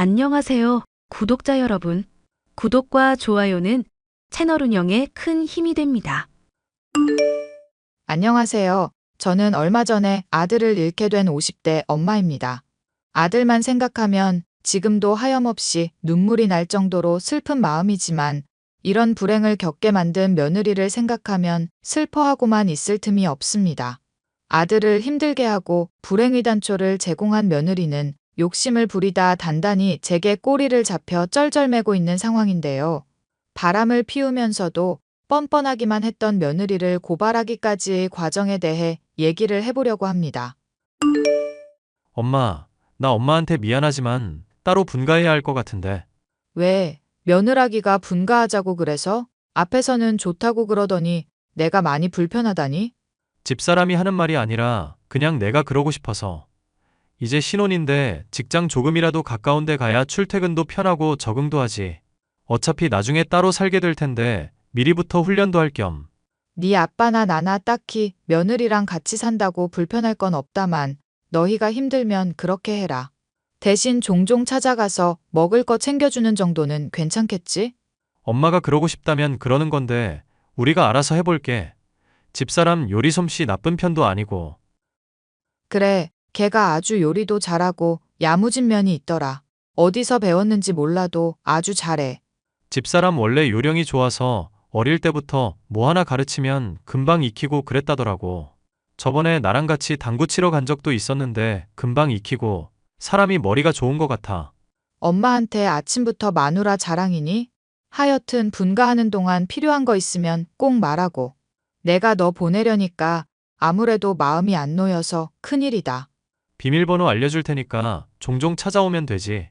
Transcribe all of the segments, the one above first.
안녕하세요, 구독자 여러분. 구독과 좋아요는 채널 운영에 큰 힘이 됩니다. 안녕하세요. 저는 얼마 전에 아들을 잃게 된 50대 엄마입니다. 아들만 생각하면 지금도 하염없이 눈물이 날 정도로 슬픈 마음이지만 이런 불행을 겪게 만든 며느리를 생각하면 슬퍼하고만 있을 틈이 없습니다. 아들을 힘들게 하고 불행의 단초를 제공한 며느리는 욕심을 부리다 단단히 제게 꼬리를 잡혀 쩔쩔매고 있는 상황인데요. 바람을 피우면서도 뻔뻔하기만 했던 며느리를 고발하기까지의 과정에 대해 얘기를 해보려고 합니다. 엄마, 나 엄마한테 미안하지만 따로 분가해야 할 것 같은데. 왜, 며느라기가 분가하자고 그래서? 앞에서는 좋다고 그러더니 내가 많이 불편하다니? 집사람이 하는 말이 아니라 그냥 내가 그러고 싶어서. 이제 신혼인데 직장 조금이라도 가까운 데 가야 출퇴근도 편하고 적응도 하지. 어차피 나중에 따로 살게 될 텐데 미리부터 훈련도 할 겸. 네 아빠나 나나 딱히 며느리랑 같이 산다고 불편할 건 없다만 너희가 힘들면 그렇게 해라. 대신 종종 찾아가서 먹을 거 챙겨주는 정도는 괜찮겠지? 엄마가 그러고 싶다면 그러는 건데 우리가 알아서 해볼게. 집사람 요리 솜씨 나쁜 편도 아니고. 그래, 걔가 아주 요리도 잘하고 야무진 면이 있더라. 어디서 배웠는지 몰라도 아주 잘해. 집사람 원래 요령이 좋아서 어릴 때부터 뭐 하나 가르치면 금방 익히고 그랬다더라고. 저번에 나랑 같이 당구 치러 간 적도 있었는데 금방 익히고 사람이 머리가 좋은 것 같아. 엄마한테 아침부터 마누라 자랑이니? 하여튼 분가하는 동안 필요한 거 있으면 꼭 말하고. 내가 너 보내려니까 아무래도 마음이 안 놓여서 큰일이다. 비밀번호 알려줄 테니까 종종 찾아오면 되지.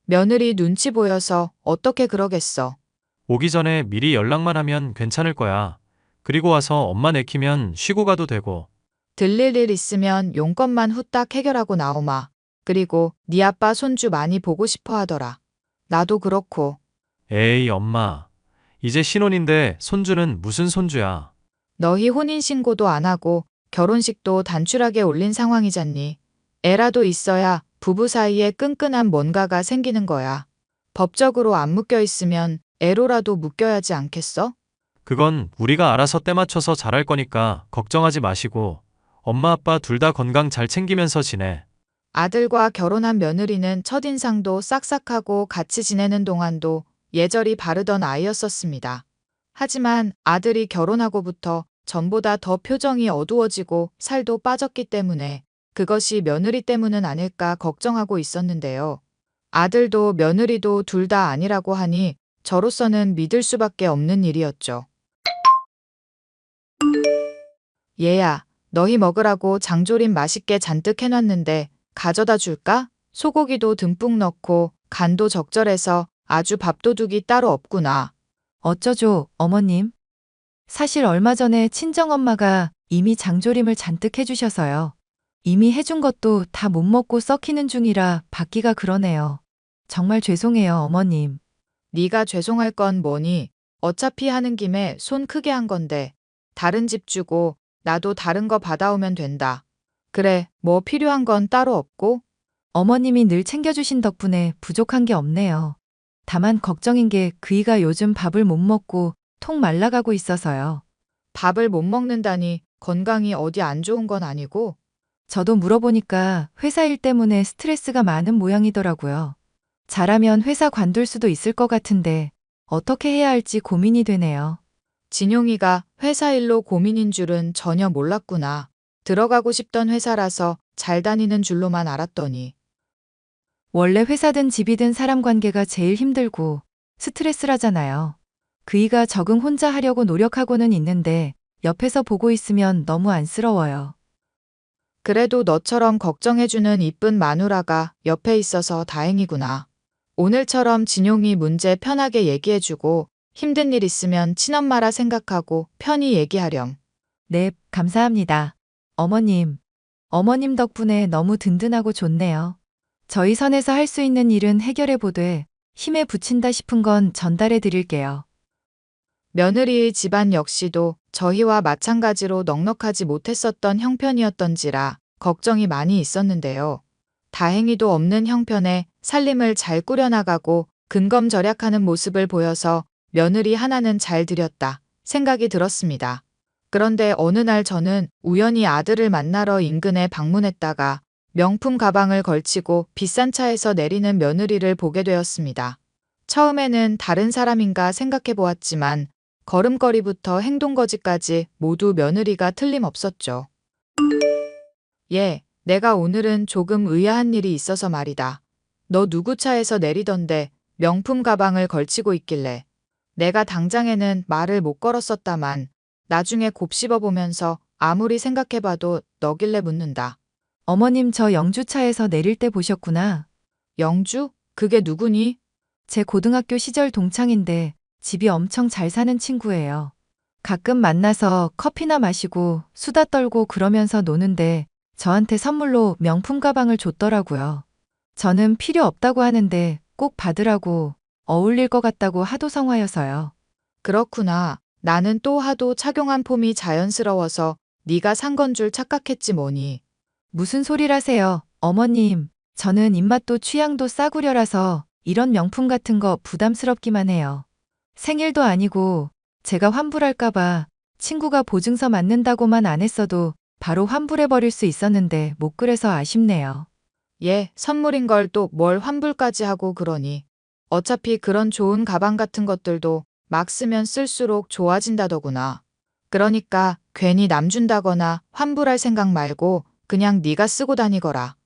며느리 눈치 보여서 어떻게 그러겠어. 오기 전에 미리 연락만 하면 괜찮을 거야. 그리고 와서 엄마 내키면 쉬고 가도 되고. 들릴 일 있으면 용건만 후딱 해결하고 나오마. 그리고 네 아빠 손주 많이 보고 싶어 하더라. 나도 그렇고. 에이, 엄마. 이제 신혼인데 손주는 무슨 손주야. 너희 혼인신고도 안 하고 결혼식도 단출하게 올린 상황이잖니. 애라도 있어야 부부 사이에 끈끈한 뭔가가 생기는 거야. 법적으로 안 묶여 있으면 애로라도 묶여야지 않겠어? 그건 우리가 알아서 때 맞춰서 잘할 거니까 걱정하지 마시고 엄마 아빠 둘 다 건강 잘 챙기면서 지내. 아들과 결혼한 며느리는 첫인상도 싹싹하고 같이 지내는 동안도 예절이 바르던 아이였었습니다. 하지만 아들이 결혼하고부터 전보다 더 표정이 어두워지고 살도 빠졌기 때문에 그것이 며느리 때문은 아닐까 걱정하고 있었는데요. 아들도 며느리도 둘 다 아니라고 하니 저로서는 믿을 수밖에 없는 일이었죠. 얘야, 너희 먹으라고 장조림 맛있게 잔뜩 해놨는데 가져다 줄까? 소고기도 듬뿍 넣고 간도 적절해서 아주 밥도둑이 따로 없구나. 어쩌죠, 어머님? 사실 얼마 전에 친정엄마가 이미 장조림을 잔뜩 해주셔서요. 이미 해준 것도 다 못 먹고 썩히는 중이라 받기가 그러네요. 정말 죄송해요, 어머님. 네가 죄송할 건 뭐니? 어차피 하는 김에 손 크게 한 건데 다른 집 주고 나도 다른 거 받아오면 된다. 그래, 뭐 필요한 건 따로 없고? 어머님이 늘 챙겨주신 덕분에 부족한 게 없네요. 다만 걱정인 게 그이가 요즘 밥을 못 먹고 통 말라가고 있어서요. 밥을 못 먹는다니 건강이 어디 안 좋은 건 아니고? 저도 물어보니까 회사 일 때문에 스트레스가 많은 모양이더라고요. 잘하면 회사 관둘 수도 있을 것 같은데 어떻게 해야 할지 고민이 되네요. 진용이가 회사 일로 고민인 줄은 전혀 몰랐구나. 들어가고 싶던 회사라서 잘 다니는 줄로만 알았더니. 원래 회사든 집이든 사람 관계가 제일 힘들고 스트레스라잖아요. 그이가 적응 혼자 하려고 노력하고는 있는데 옆에서 보고 있으면 너무 안쓰러워요. 그래도 너처럼 걱정해주는 이쁜 마누라가 옆에 있어서 다행이구나. 오늘처럼 진용이 문제 편하게 얘기해주고 힘든 일 있으면 친엄마라 생각하고 편히 얘기하렴. 네, 감사합니다. 어머님. 어머님 덕분에 너무 든든하고 좋네요. 저희 선에서 할 수 있는 일은 해결해 보되 힘에 부친다 싶은 건 전달해 드릴게요. 며느리의 집안 역시도 저희와 마찬가지로 넉넉하지 못했었던 형편이었던지라 걱정이 많이 있었는데요. 다행히도 없는 형편에 살림을 잘 꾸려나가고 근검절약하는 모습을 보여서 며느리 하나는 잘 들였다 생각이 들었습니다. 그런데 어느 날 저는 우연히 아들을 만나러 인근에 방문했다가 명품 가방을 걸치고 비싼 차에서 내리는 며느리를 보게 되었습니다. 처음에는 다른 사람인가 생각해 보았지만 걸음걸이부터 행동거지까지 모두 며느리가 틀림없었죠. 예, 내가 오늘은 조금 의아한 일이 있어서 말이다. 너 누구 차에서 내리던데 명품 가방을 걸치고 있길래. 내가 당장에는 말을 못 걸었었다만 나중에 곱씹어 보면서 아무리 생각해봐도 너길래 묻는다. 어머님 저 영주차에서 내릴 때 보셨구나. 영주? 그게 누구니? 제 고등학교 시절 동창인데 집이 엄청 잘 사는 친구예요. 가끔 만나서 커피나 마시고 수다 떨고 그러면서 노는데 저한테 선물로 명품 가방을 줬더라고요. 저는 필요 없다고 하는데 꼭 받으라고 어울릴 것 같다고 하도 성화여서요. 그렇구나. 나는 또 하도 착용한 폼이 자연스러워서 네가 산 건 줄 착각했지 뭐니. 무슨 소리라세요, 어머님. 저는 입맛도 취향도 싸구려라서 이런 명품 같은 거 부담스럽기만 해요. 생일도 아니고 제가 환불할까봐 친구가 보증서 맞는다고만 안 했어도 바로 환불해버릴 수 있었는데 못 그래서 아쉽네요. 얘 선물인 걸 또 뭘 환불까지 하고 그러니. 어차피 그런 좋은 가방 같은 것들도 막 쓰면 쓸수록 좋아진다더구나. 그러니까 괜히 남 준다거나 환불할 생각 말고 그냥 네가 쓰고 다니거라.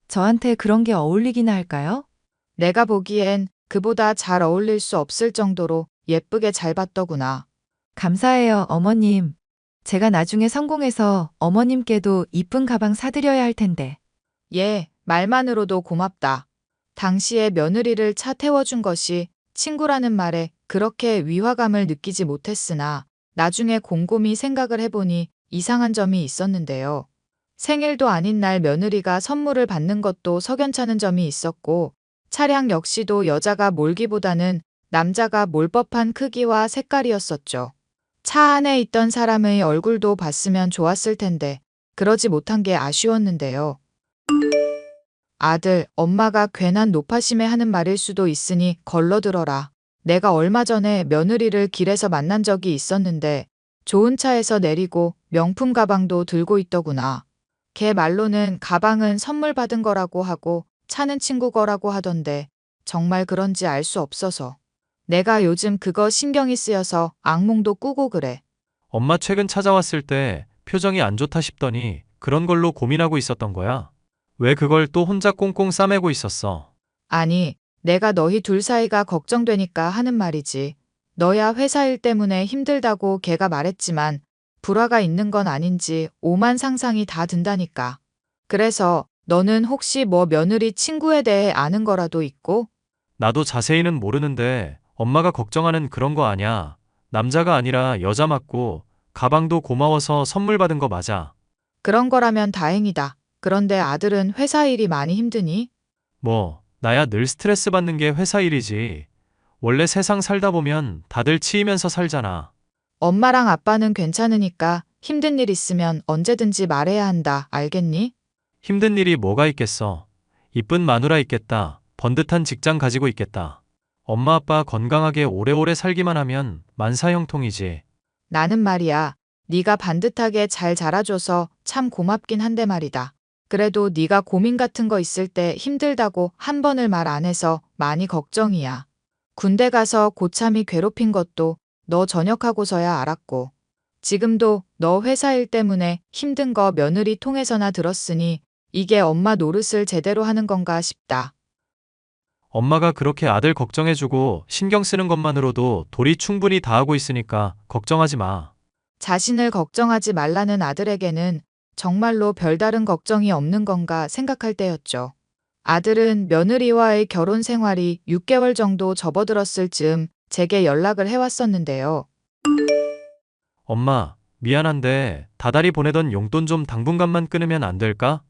저한테 그런 게 어울리기나 할까요? 내가 보기엔 그보다 잘 어울릴 수 없을 정도로 예쁘게 잘 봤더구나. 감사해요, 어머님. 제가 나중에 성공해서 어머님께도 이쁜 가방 사드려야 할 텐데. 얘 말만으로도 고맙다. 당시에 며느리를 차 태워준 것이 친구라는 말에 그렇게 위화감을 느끼지 못했으나 나중에 곰곰이 생각을 해보니 이상한 점이 있었는데요. 생일도 아닌 날 며느리가 선물을 받는 것도 석연찮은 점이 있었고 차량 역시도 여자가 몰기보다는 남자가 몰 법한 크기와 색깔이었었죠. 차 안에 있던 사람의 얼굴도 봤으면 좋았을 텐데 그러지 못한 게 아쉬웠는데요. 아들, 엄마가 괜한 노파심에 하는 말일 수도 있으니 걸러들어라. 내가 얼마 전에 며느리를 길에서 만난 적이 있었는데 좋은 차에서 내리고 명품 가방도 들고 있더구나. 걔 말로는 가방은 선물 받은 거라고 하고 차는 친구 거라고 하던데 정말 그런지 알 수 없어서. 내가 요즘 그거 신경이 쓰여서 악몽도 꾸고 그래. 엄마 최근 찾아왔을 때 표정이 안 좋다 싶더니 그런 걸로 고민하고 있었던 거야. 왜 그걸 또 혼자 꽁꽁 싸매고 있었어? 아니, 내가 너희 둘 사이가 걱정되니까 하는 말이지. 너야 회사 일 때문에 힘들다고 걔가 말했지만 불화가 있는 건 아닌지 오만 상상이 다 든다니까. 그래서 너는 혹시 뭐 며느리 친구에 대해 아는 거라도 있고? 나도 자세히는 모르는데 엄마가 걱정하는 그런 거 아냐. 남자가 아니라 여자 맞고 가방도 고마워서 선물 받은 거 맞아. 그런 거라면 다행이다. 그런데 아들은 회사 일이 많이 힘드니? 뭐, 나야 늘 스트레스 받는 게 회사 일이지. 원래 세상 살다 보면 다들 치이면서 살잖아. 엄마랑 아빠는 괜찮으니까 힘든 일 있으면 언제든지 말해야 한다. 알겠니? 힘든 일이 뭐가 있겠어. 이쁜 마누라 있겠다. 번듯한 직장 가지고 있겠다. 엄마 아빠 건강하게 오래오래 살기만 하면 만사형통이지. 나는 말이야. 네가 반듯하게 잘 자라줘서 참 고맙긴 한데 말이다. 그래도 네가 고민 같은 거 있을 때 힘들다고 한 번을 말 안 해서 많이 걱정이야. 군대 가서 고참이 괴롭힌 것도 너 전역하고서야 알았고. 지금도 너 회사 일 때문에 힘든 거 며느리 통해서나 들었으니 이게 엄마 노릇을 제대로 하는 건가 싶다. 엄마가 그렇게 아들 걱정해주고 신경 쓰는 것만으로도 도리 충분히 다하고 있으니까 걱정하지 마. 자신을 걱정하지 말라는 아들에게는 정말로 별다른 걱정이 없는 건가 생각할 때였죠. 아들은 며느리와의 결혼 생활이 6개월 정도 접어들었을 즈음 제게 연락을 해왔었는데요. 엄마, 미안한데 다달이 보내던 용돈 좀 당분간만 끊으면 안 될까?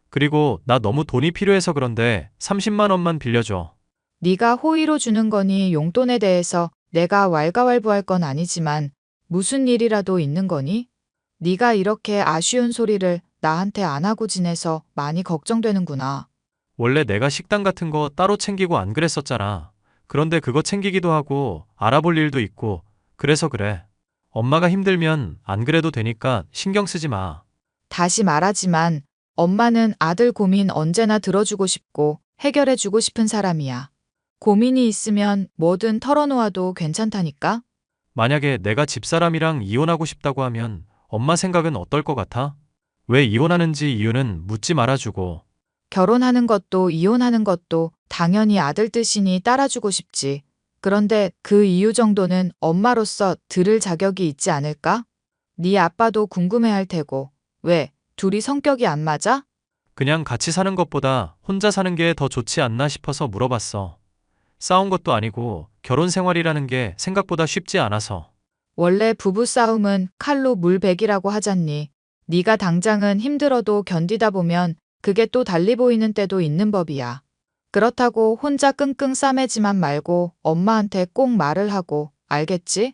그리고 나 너무 돈이 필요해서 그런데 30만 원만 빌려줘. 네가 호의로 주는 거니 용돈에 대해서 내가 왈가왈부할 건 아니지만 무슨 일이라도 있는 거니? 네가 이렇게 아쉬운 소리를 나한테 안 하고 지내서 많이 걱정되는구나. 원래 내가 식단 같은 거 따로 챙기고 안 그랬었잖아. 그런데 그거 챙기기도 하고 알아볼 일도 있고 그래서 그래. 엄마가 힘들면 안 그래도 되니까 신경 쓰지 마. 다시 말하지만 엄마는 아들 고민 언제나 들어주고 싶고 해결해주고 싶은 사람이야. 고민이 있으면 뭐든 털어놓아도 괜찮다니까? 만약에 내가 집사람이랑 이혼하고 싶다고 하면 엄마 생각은 어떨 것 같아? 왜 이혼하는지 이유는 묻지 말아주고. 결혼하는 것도 이혼하는 것도 당연히 아들 뜻이니 따라주고 싶지. 그런데 그 이유 정도는 엄마로서 들을 자격이 있지 않을까? 네 아빠도 궁금해할 테고. 왜? 둘이 성격이 안 맞아? 그냥 같이 사는 것보다 혼자 사는 게 더 좋지 않나 싶어서 물어봤어. 싸운 것도 아니고 결혼 생활이라는 게 생각보다 쉽지 않아서. 원래 부부 싸움은 칼로 물베기라고 하잖니. 네가 당장은 힘들어도 견디다 보면 그게 또 달리 보이는 때도 있는 법이야. 그렇다고 혼자 끙끙 싸매지만 말고 엄마한테 꼭 말을 하고, 알겠지?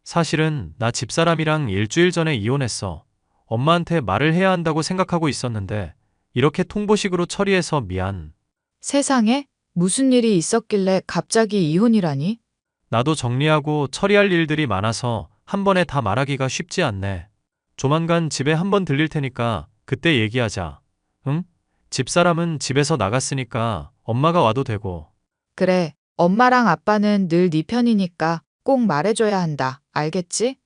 사실은 나 집사람이랑 일주일 전에 이혼했어. 엄마한테 말을 해야 한다고 생각하고 있었는데 이렇게 통보식으로 처리해서 미안. 세상에? 무슨 일이 있었길래 갑자기 이혼이라니? 나도 정리하고 처리할 일들이 많아서 한 번에 다 말하기가 쉽지 않네. 조만간 집에 한번 들릴 테니까 그때 얘기하자. 응? 집사람은 집에서 나갔으니까 엄마가 와도 되고. 그래, 엄마랑 아빠는 늘 네 편이니까 꼭 말해줘야 한다. 알겠지?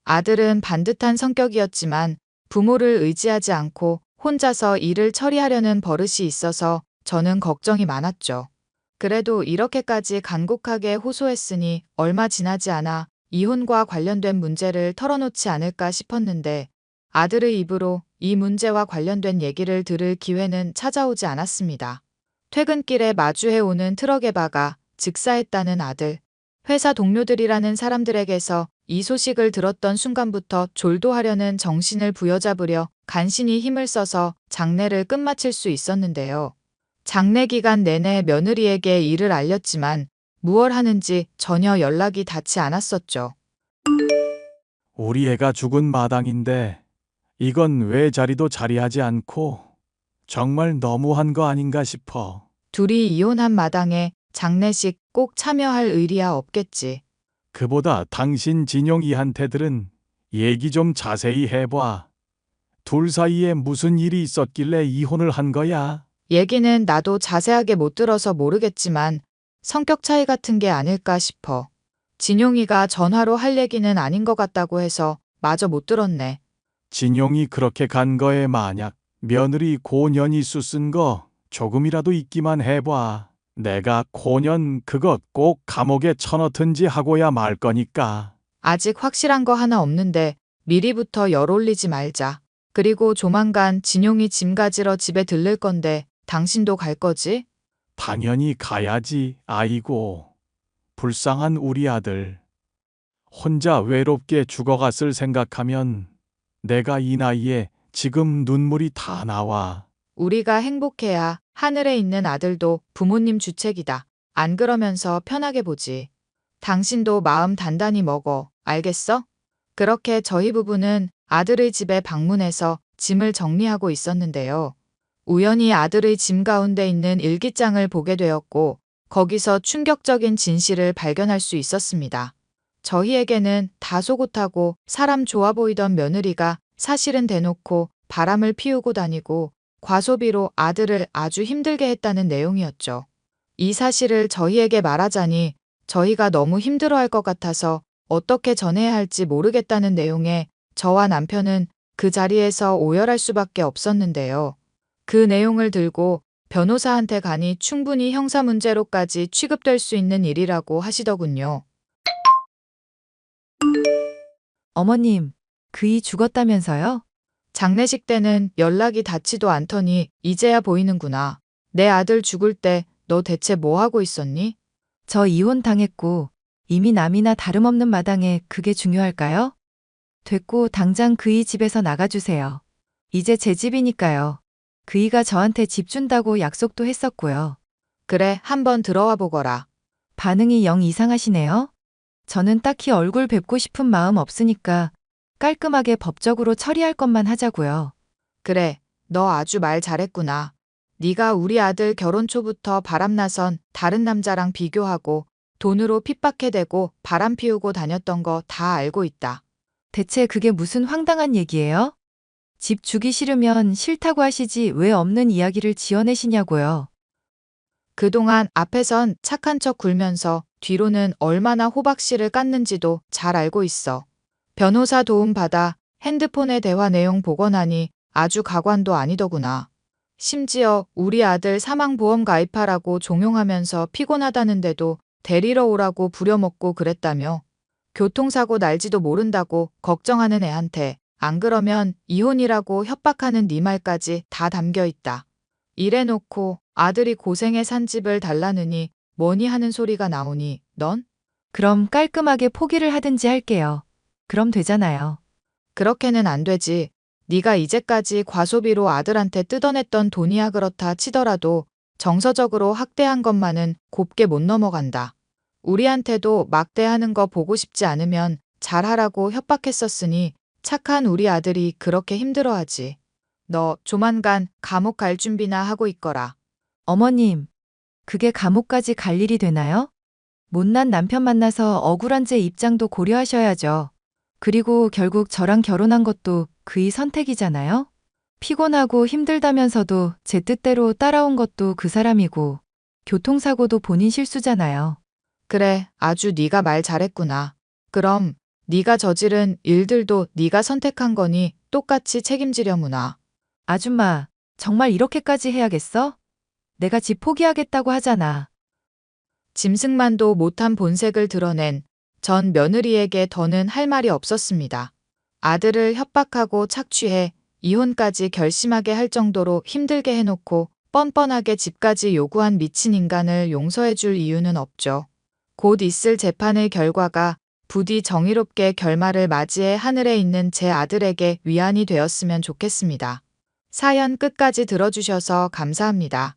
아들은 반듯한 성격이었지만 부모를 의지하지 않고 혼자서 일을 처리하려는 버릇이 있어서 저는 걱정이 많았죠. 그래도 이렇게까지 간곡하게 호소했으니 얼마 지나지 않아 이혼과 관련된 문제를 털어놓지 않을까 싶었는데 아들의 입으로 이 문제와 관련된 얘기를 들을 기회는 찾아오지 않았습니다. 퇴근길에 마주해오는 트럭에 박아 즉사했다는 아들. 회사 동료들이라는 사람들에게서 이 소식을 들었던 순간부터 졸도하려는 정신을 부여잡으려 간신히 힘을 써서 장례를 끝마칠 수 있었는데요. 장례 기간 내내 며느리에게 일을 알렸지만 무얼 하는지 전혀 연락이 닿지 않았었죠. 우리 애가 죽은 마당인데 이건 왜 자리도 자리하지 않고 정말 너무한 거 아닌가 싶어. 둘이 이혼한 마당에 장례식 꼭 참여할 의리야 없겠지. 그보다 당신 진용이한테 들은 얘기 좀 자세히 해봐. 둘 사이에 무슨 일이 있었길래 이혼을 한 거야? 얘기는 나도 자세하게 못 들어서 모르겠지만 성격 차이 같은 게 아닐까 싶어. 진용이가 전화로 할 얘기는 아닌 것 같다고 해서 마저 못 들었네. 진용이 그렇게 간 거에 만약 며느리 고년이수 쓴 거 조금이라도 있기만 해봐. 내가 고년 그거 꼭 감옥에 쳐넣든지 하고야 말 거니까. 아직 확실한 거 하나 없는데 미리부터 열 올리지 말자. 그리고 조만간 진용이 짐 가지러 집에 들를 건데 당신도 갈 거지? 당연히 가야지. 아이고, 불쌍한 우리 아들. 혼자 외롭게 죽어갔을 생각하면 내가 이 나이에 지금 눈물이 다 나와. 우리가 행복해야 하늘에 있는 아들도 부모님 주책이다. 안 그러면서 편하게 보지. 당신도 마음 단단히 먹어. 알겠어? 그렇게 저희 부부는 아들의 집에 방문해서 짐을 정리하고 있었는데요. 우연히 아들의 짐 가운데 있는 일기장을 보게 되었고 거기서 충격적인 진실을 발견할 수 있었습니다. 저희에게는 다소곳하고 사람 좋아 보이던 며느리가 사실은 대놓고 바람을 피우고 다니고 과소비로 아들을 아주 힘들게 했다는 내용이었죠. 이 사실을 저희에게 말하자니 저희가 너무 힘들어할 것 같아서 어떻게 전해야 할지 모르겠다는 내용에 저와 남편은 그 자리에서 오열할 수밖에 없었는데요. 그 내용을 들고 변호사한테 가니 충분히 형사 문제로까지 취급될 수 있는 일이라고 하시더군요. 어머님, 그이 죽었다면서요? 장례식 때는 연락이 닿지도 않더니 이제야 보이는구나. 내 아들 죽을 때 너 대체 뭐 하고 있었니? 저 이혼 당했고 이미 남이나 다름없는 마당에 그게 중요할까요? 됐고 당장 그이 집에서 나가주세요. 이제 제 집이니까요. 그이가 저한테 집 준다고 약속도 했었고요. 그래, 한번 들어와 보거라. 반응이 영 이상하시네요. 저는 딱히 얼굴 뵙고 싶은 마음 없으니까 깔끔하게 법적으로 처리할 것만 하자고요. 그래, 너 아주 말 잘했구나. 네가 우리 아들 결혼 초부터 바람나선 다른 남자랑 비교하고 돈으로 핍박해대고 바람 피우고 다녔던 거 다 알고 있다. 대체 그게 무슨 황당한 얘기예요? 집 주기 싫으면 싫다고 하시지 왜 없는 이야기를 지어내시냐고요. 그동안 앞에선 착한 척 굴면서 뒤로는 얼마나 호박씨를 깠는지도 잘 알고 있어. 변호사 도움 받아 핸드폰의 대화 내용 복원하니 아주 가관도 아니더구나. 심지어 우리 아들 사망보험 가입하라고 종용하면서 피곤하다는데도 데리러 오라고 부려먹고 그랬다며. 교통사고 날지도 모른다고 걱정하는 애한테 안 그러면 이혼이라고 협박하는 네 말까지 다 담겨 있다. 이래놓고 아들이 고생해 산 집을 달라느니 뭐니 하는 소리가 나오니 넌? 그럼 깔끔하게 포기를 하든지 할게요. 그럼 되잖아요. 그렇게는 안 되지. 네가 이제까지 과소비로 아들한테 뜯어냈던 돈이야 그렇다 치더라도 정서적으로 학대한 것만은 곱게 못 넘어간다. 우리한테도 막대하는 거 보고 싶지 않으면 잘하라고 협박했었으니 착한 우리 아들이 그렇게 힘들어하지. 너 조만간 감옥 갈 준비나 하고 있거라. 어머님, 그게 감옥까지 갈 일이 되나요? 못난 남편 만나서 억울한 제 입장도 고려하셔야죠. 그리고 결국 저랑 결혼한 것도 그의 선택이잖아요? 피곤하고 힘들다면서도 제 뜻대로 따라온 것도 그 사람이고, 교통사고도 본인 실수잖아요. 그래, 아주 네가 말 잘했구나. 그럼 네가 저지른 일들도 네가 선택한 거니 똑같이 책임지려무나. 아줌마, 정말 이렇게까지 해야겠어? 내가 집 포기하겠다고 하잖아. 짐승만도 못한 본색을 드러낸 전 며느리에게 더는 할 말이 없었습니다. 아들을 협박하고 착취해 이혼까지 결심하게 할 정도로 힘들게 해놓고 뻔뻔하게 집까지 요구한 미친 인간을 용서해줄 이유는 없죠. 곧 있을 재판의 결과가 부디 정의롭게 결말을 맞이해 하늘에 있는 제 아들에게 위안이 되었으면 좋겠습니다. 사연 끝까지 들어주셔서 감사합니다.